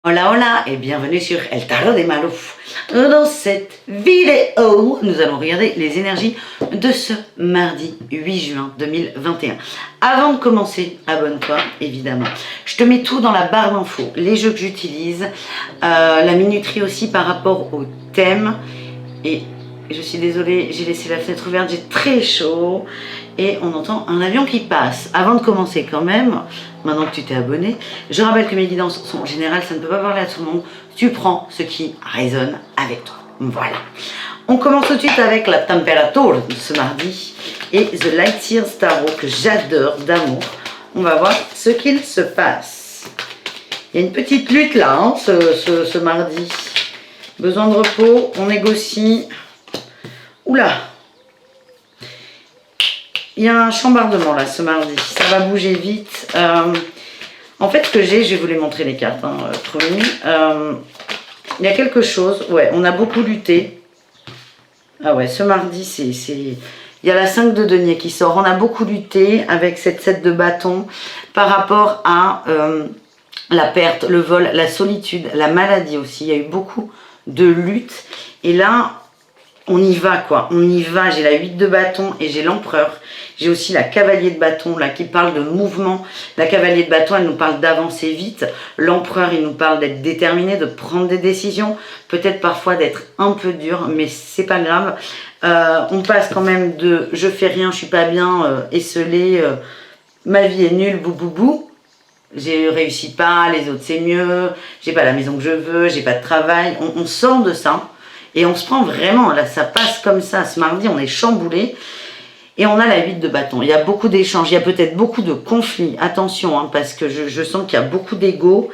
Hola hola et bienvenue sur El Tarot de Malouf. Dans cette vidéo, nous allons regarder les énergies de ce mardi 8 juin 2021. Avant de commencer, abonne-toi évidemment. Je te mets tout dans la barre d'infos, les jeux que j'utilise, la minuterie aussi par rapport au thème. Et je suis désolée, j'ai laissé la fenêtre ouverte, j'ai très chaud. Et on entend un avion qui passe. Avant de commencer quand même, maintenant que tu t'es abonné, je rappelle que mes guidances sont générales, ça ne peut pas parler à tout le monde. Tu prends ce qui résonne avec toi. Voilà. On commence tout de suite avec la température de ce mardi et The Light Years Tarot que j'adore d'amour. On va voir ce qu'il se passe. Il y a une petite lutte là, hein, ce mardi. Besoin de repos, on négocie. Oula! Il y a un chambardement là ce mardi, ça va bouger vite. En fait, ce que j'ai, je vais vous les montrer les cartes, hein, promis. Il y a quelque chose, ouais, on a beaucoup lutté. Ah ouais, ce mardi, il y a la 5 de denier qui sort. On a beaucoup lutté avec cette 7 de bâton par rapport à la perte, le vol, la solitude, la maladie aussi. Il y a eu beaucoup de luttes. Et là, on y va quoi, on y va. J'ai la 8 de bâton et j'ai l'empereur. J'ai aussi la cavalier de bâton là qui parle de mouvement. La cavalier de bâton, elle nous parle d'avancer vite. L'empereur, il nous parle d'être déterminé, de prendre des décisions. Peut-être parfois d'être un peu dur, mais c'est pas grave. On passe quand même de je fais rien, je suis pas bien, esselé, ma vie est nulle, bou bou bou. J'ai réussi pas, les autres c'est mieux, j'ai pas la maison que je veux, j'ai pas de travail. On sort de ça. Et on se prend vraiment, là ça passe comme ça, ce mardi on est chamboulé. Et on a la 8 de bâton, il y a beaucoup d'échanges, il y a peut-être beaucoup de conflits. Attention, hein, parce que je sens qu'il y a beaucoup d'ego,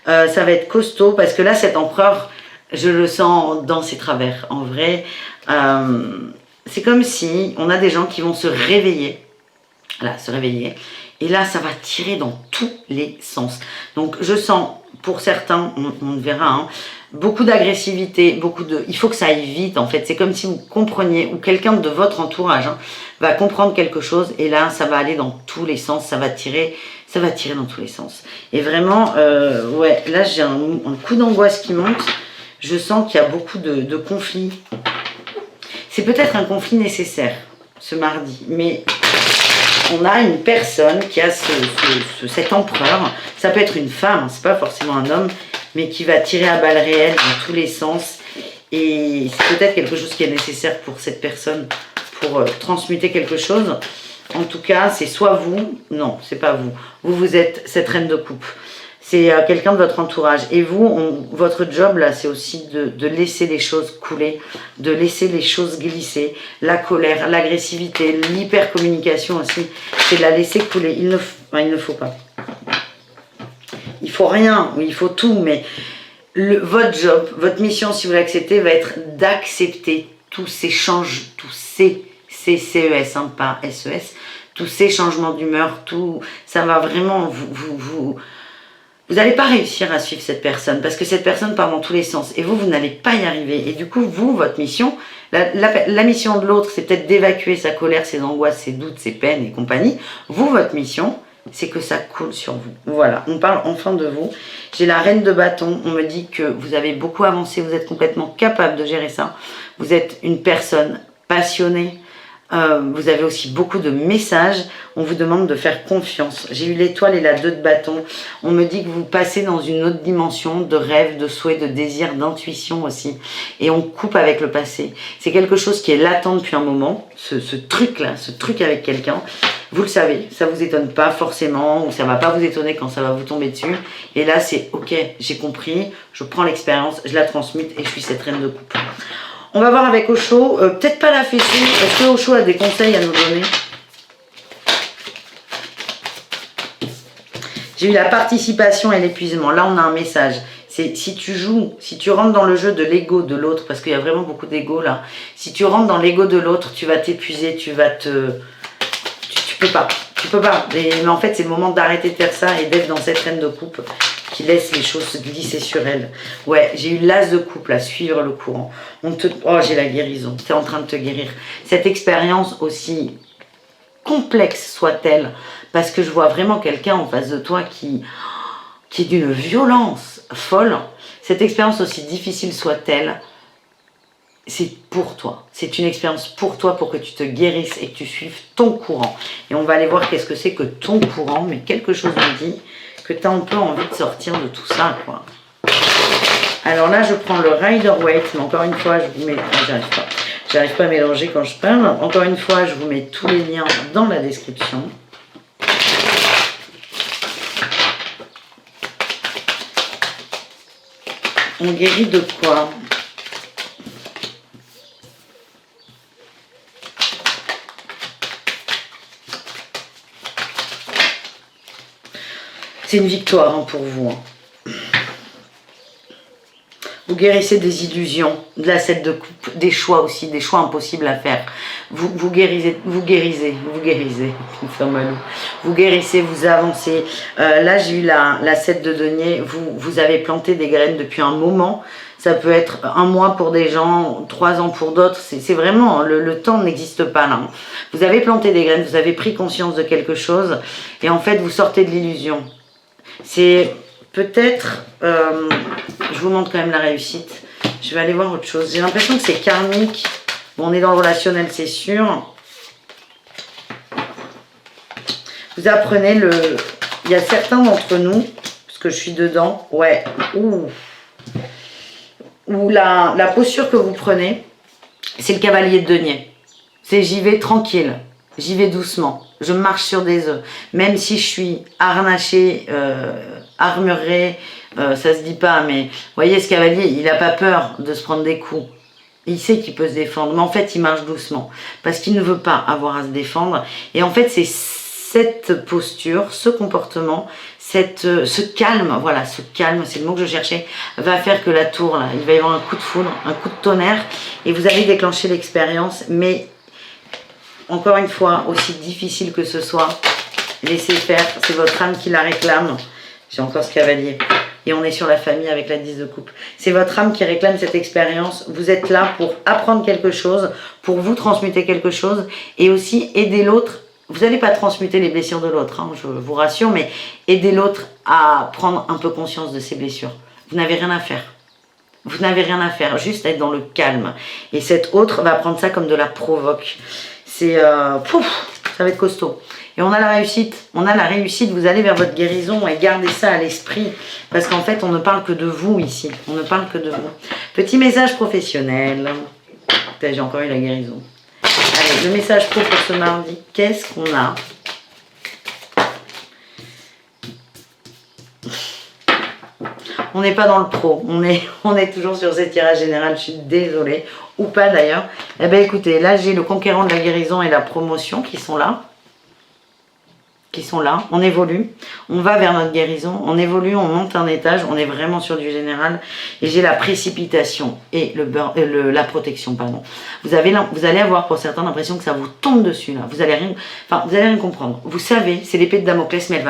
ça va être costaud. Parce que là cet empereur, je le sens dans ses travers. En vrai, c'est comme si on a des gens qui vont se réveiller. Là, se réveiller. Et là, ça va tirer dans tous les sens. Donc, je sens, pour certains, on verra, hein, beaucoup d'agressivité, il faut que ça aille vite, en fait. C'est comme si vous compreniez, ou quelqu'un de votre entourage va comprendre quelque chose, et là, ça va aller dans tous les sens, ça va tirer dans tous les sens. Et vraiment, ouais, là, j'ai un coup d'angoisse qui monte. Je sens qu'il y a beaucoup de conflits. C'est peut-être un conflit nécessaire, ce mardi, mais on a une personne qui a cet empereur. Ça peut être une femme, c'est pas forcément un homme, mais qui va tirer à balles réelles dans tous les sens. Et c'est peut-être quelque chose qui est nécessaire pour cette personne pour transmuter quelque chose. En tout cas, c'est soit vous, non, c'est pas vous. Vous êtes cette reine de coupe. C'est quelqu'un de votre entourage. Et vous, votre job là, c'est aussi de laisser les choses couler, de laisser les choses glisser. La colère, l'agressivité, l'hypercommunication aussi, c'est de la laisser couler. Il ne faut pas. Il faut rien, il faut tout, mais votre job, votre mission, si vous l'acceptez, va être d'accepter tous ces changements, tous ces CES, hein, pas SES, tous ces changements d'humeur, tout, ça va vraiment vous n'allez pas réussir à suivre cette personne parce que cette personne part dans tous les sens et vous n'allez pas y arriver. Et du coup, votre mission, la mission de l'autre, c'est peut-être d'évacuer sa colère, ses angoisses, ses doutes, ses peines et compagnie. Votre mission, c'est que ça coule sur vous. Voilà, on parle enfin de vous. J'ai la reine de bâton, on me dit que vous avez beaucoup avancé, vous êtes complètement capable de gérer ça. Vous êtes une personne passionnée. Vous avez aussi beaucoup de messages. On vous demande de faire confiance. J'ai eu l'étoile et la 2 de bâton. On me dit que vous passez dans une autre dimension de rêve, de souhait, de désir, d'intuition aussi. Et on coupe avec le passé. C'est quelque chose qui est latent depuis un moment. Ce truc-là, ce truc avec quelqu'un. Vous le savez, ça vous étonne pas forcément, ou ça va pas vous étonner quand ça va vous tomber dessus. Et là, c'est ok, j'ai compris, je prends l'expérience, je la transmute et je suis cette reine de coupe. On va voir avec Osho, peut-être pas la fessée, est-ce que Osho a des conseils à nous donner? J'ai eu la participation et l'épuisement, là on a un message. C'est si tu joues, si tu rentres dans le jeu de l'ego de l'autre, parce qu'il y a vraiment beaucoup d'ego là, si tu rentres dans l'ego de l'autre, tu vas t'épuiser, tu peux pas. Mais en fait c'est le moment d'arrêter de faire ça et d'être dans cette reine de coupe qui laisse les choses se glisser sur elle. Ouais, j'ai eu l'as de coupe là, suivre le courant. Oh, j'ai la guérison, c'est en train de te guérir. Cette expérience, aussi complexe soit-elle, parce que je vois vraiment quelqu'un en face de toi qui qui est d'une violence folle. Cette expérience, aussi difficile soit-elle, c'est pour toi. C'est une expérience pour toi, pour que tu te guérisses et que tu suives ton courant. Et on va aller voir qu'est-ce que c'est que ton courant, mais quelque chose me dit que tu as un peu envie de sortir de tout ça, quoi. Alors là, je prends le Rider-Waite, mais encore une fois, je vous mets... J'arrive pas à mélanger quand je parle. Encore une fois, je vous mets tous les liens dans la description. On guérit de quoi? C'est une victoire hein, pour vous. Hein. Vous guérissez des illusions, de la 7 de coupe, des choix aussi, des choix impossibles à faire. Vous guérissez, vous guérissez. Vous guérissez, vous avancez. Là, j'ai eu la 7 de denier. Vous avez planté des graines depuis un moment. Ça peut être 1 mois pour des gens, 3 ans pour d'autres. C'est vraiment, le temps n'existe pas là. Vous avez planté des graines, vous avez pris conscience de quelque chose. Et en fait, vous sortez de l'illusion. C'est peut-être, je vous montre quand même la réussite. Je vais aller voir autre chose. J'ai l'impression que c'est karmique. Bon, on est dans le relationnel, c'est sûr. Vous apprenez le... Il y a certains d'entre nous, parce que je suis dedans, ouais, ou la posture que vous prenez, c'est le cavalier de denier. C'est j'y vais tranquille, j'y vais doucement. Je marche sur des œufs. Même si je suis harnachée, armurée, ça se dit pas, mais vous voyez ce cavalier, il n'a pas peur de se prendre des coups. Il sait qu'il peut se défendre, mais en fait, il marche doucement. Parce qu'il ne veut pas avoir à se défendre. Et en fait, c'est cette posture, ce comportement, ce calme, voilà, ce calme, c'est le mot que je cherchais, va faire que la tour, là, il va y avoir un coup de foudre, un coup de tonnerre, et vous allez déclencher l'expérience, mais encore une fois, aussi difficile que ce soit, laissez faire, c'est votre âme qui la réclame. J'ai encore ce cavalier. Et on est sur la famille avec la 10 de coupe. C'est votre âme qui réclame cette expérience. Vous êtes là pour apprendre quelque chose, pour vous transmuter quelque chose et aussi aider l'autre. Vous n'allez pas transmuter les blessures de l'autre, hein, je vous rassure, mais aider l'autre à prendre un peu conscience de ses blessures. Vous n'avez rien à faire. Vous n'avez rien à faire, juste être dans le calme. Et cette autre va prendre ça comme de la provoque. C'est... ça va être costaud. Et on a la réussite, vous allez vers votre guérison et gardez ça à l'esprit. Parce qu'en fait, on ne parle que de vous ici. On ne parle que de vous. Petit message professionnel. J'ai encore eu la guérison. Allez, le message pro pour ce mardi. Qu'est-ce qu'on a? On n'est pas dans le pro. On est toujours sur ces tirages généraux. Je suis désolée. Ou pas d'ailleurs. Eh bien écoutez, là j'ai le conquérant de la guérison et la promotion qui sont là. On évolue, on va vers notre guérison, on évolue, on monte un étage, on est vraiment sur du général. Et j'ai la précipitation et la protection, pardon. Vous allez avoir pour certains l'impression que ça vous tombe dessus là. Vous allez rien comprendre. Vous savez, c'est l'épée de Damoclès, mais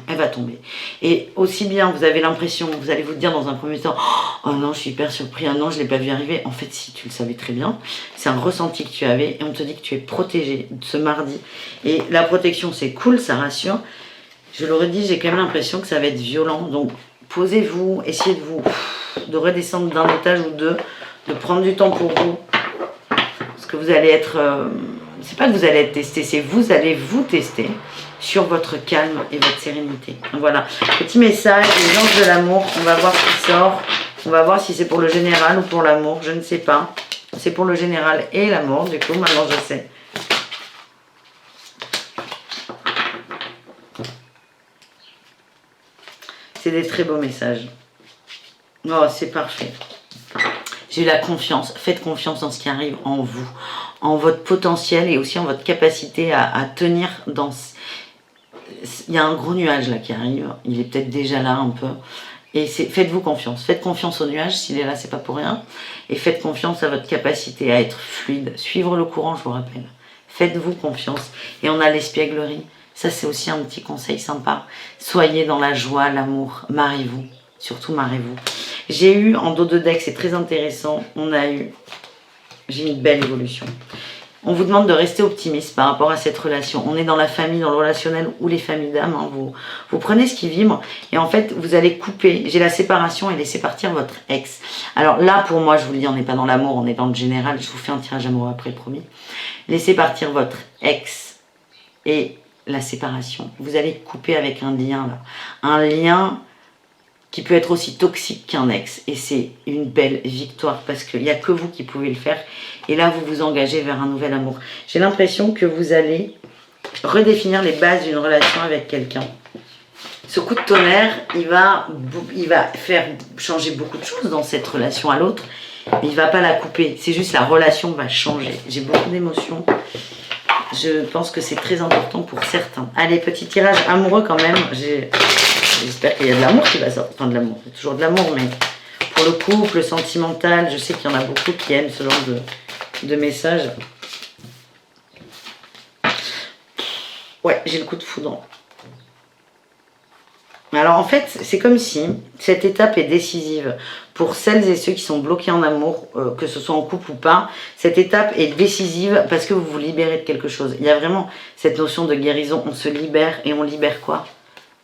elle va tomber. Et aussi bien, vous avez l'impression, vous allez vous dire dans un premier temps, oh non, je suis hyper surpris, ah non, je ne l'ai pas vu arriver. En fait, si, tu le savais très bien. C'est un ressenti que tu avais et on te dit que tu es protégé ce mardi. Et la protection, c'est cool, ça rassure. Je le redis, j'ai quand même l'impression que ça va être violent. Donc, posez-vous, essayez de redescendre d'un étage ou deux, de prendre du temps pour vous. Parce que vous allez être... c'est pas que vous allez être testé, c'est vous allez vous tester sur votre calme et votre sérénité. Voilà. Petit message, les anges de l'amour. On va voir ce qui sort. On va voir si c'est pour le général ou pour l'amour. Je ne sais pas. C'est pour le général et l'amour. Du coup, maintenant je sais. C'est des très beaux messages. Oh, c'est parfait. J'ai eu la confiance. Faites confiance en ce qui arrive en vous, en votre potentiel et aussi en votre capacité à tenir dans... Il y a un gros nuage là qui arrive. Il est peut-être déjà là un peu. Et faites-vous confiance. Faites confiance au nuage. S'il est là, c'est pas pour rien. Et faites confiance à votre capacité à être fluide. Suivre le courant, je vous rappelle. Faites-vous confiance. Et on a l'espièglerie. Ça, c'est aussi un petit conseil sympa. Soyez dans la joie, l'amour. Mariez-vous. Surtout, mariez-vous. J'ai eu, en dos de deck, c'est très intéressant, j'ai une belle évolution. On vous demande de rester optimiste par rapport à cette relation. On est dans la famille, dans le relationnel ou les familles d'âme. Hein. Vous prenez ce qui vibre et en fait, vous allez couper. J'ai la séparation et laisser partir votre ex. Alors là, pour moi, je vous le dis, on n'est pas dans l'amour, on est dans le général. Je vous fais un tirage amoureux après, promis. Laissez partir votre ex et la séparation. Vous allez couper avec un lien là. Un lien qui peut être aussi toxique qu'un ex. Et c'est une belle victoire parce qu'il n'y a que vous qui pouvez le faire. Et là, vous vous engagez vers un nouvel amour. J'ai l'impression que vous allez redéfinir les bases d'une relation avec quelqu'un. Ce coup de tonnerre, il va faire changer beaucoup de choses dans cette relation à l'autre. Mais il ne va pas la couper. C'est juste la relation va changer. J'ai beaucoup d'émotions. Je pense que c'est très important pour certains. Allez, petit tirage amoureux quand même. J'espère qu'il y a de l'amour qui va sortir. Enfin, de l'amour, il y a toujours de l'amour, mais pour le couple, le sentimental, je sais qu'il y en a beaucoup qui aiment ce genre de messages. Ouais, j'ai le coup de foudre. Alors en fait, c'est comme si cette étape est décisive pour celles et ceux qui sont bloqués en amour, que ce soit en couple ou pas. Cette étape est décisive parce que vous vous libérez de quelque chose. Il y a vraiment cette notion de guérison. On se libère et on libère quoi?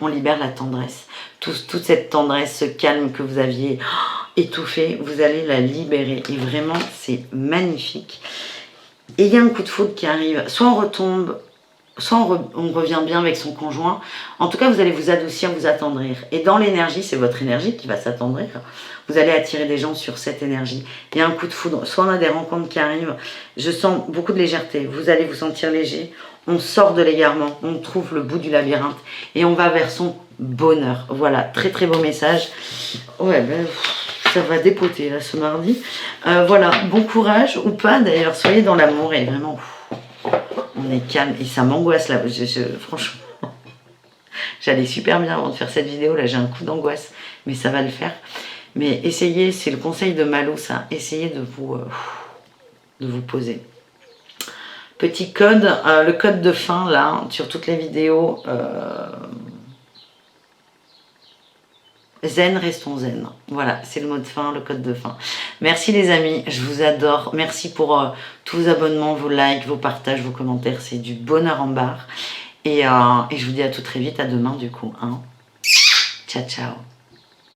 On libère la tendresse. Toute cette tendresse, ce calme que vous aviez étouffé, vous allez la libérer. Et vraiment, c'est magnifique. Et il y a un coup de foudre qui arrive. Soit on retombe, soit on revient bien avec son conjoint. En tout cas, vous allez vous adoucir, vous attendrir. Et dans l'énergie, c'est votre énergie qui va s'attendrir. Vous allez attirer des gens sur cette énergie. Il y a un coup de foudre. Soit on a des rencontres qui arrivent. Je sens beaucoup de légèreté. Vous allez vous sentir léger. On sort de l'égarement, on trouve le bout du labyrinthe et on va vers son bonheur. Voilà, très très beau message. Ouais, ben, ça va dépoter là ce mardi. Voilà, bon courage ou pas d'ailleurs, soyez dans l'amour et vraiment, on est calme et ça m'angoisse là. Franchement, j'allais super bien avant de faire cette vidéo, là j'ai un coup d'angoisse, mais ça va le faire. Mais essayez, c'est le conseil de Malo ça, essayez de vous poser. Petit code, le code de fin là, sur toutes les vidéos. Zen, restons zen. Voilà, c'est le mot de fin, le code de fin. Merci les amis, je vous adore. Merci pour tous vos abonnements, vos likes, vos partages, vos commentaires. C'est du bonheur en barre. Et je vous dis à tout très vite, à demain du coup. Hein. Ciao, ciao.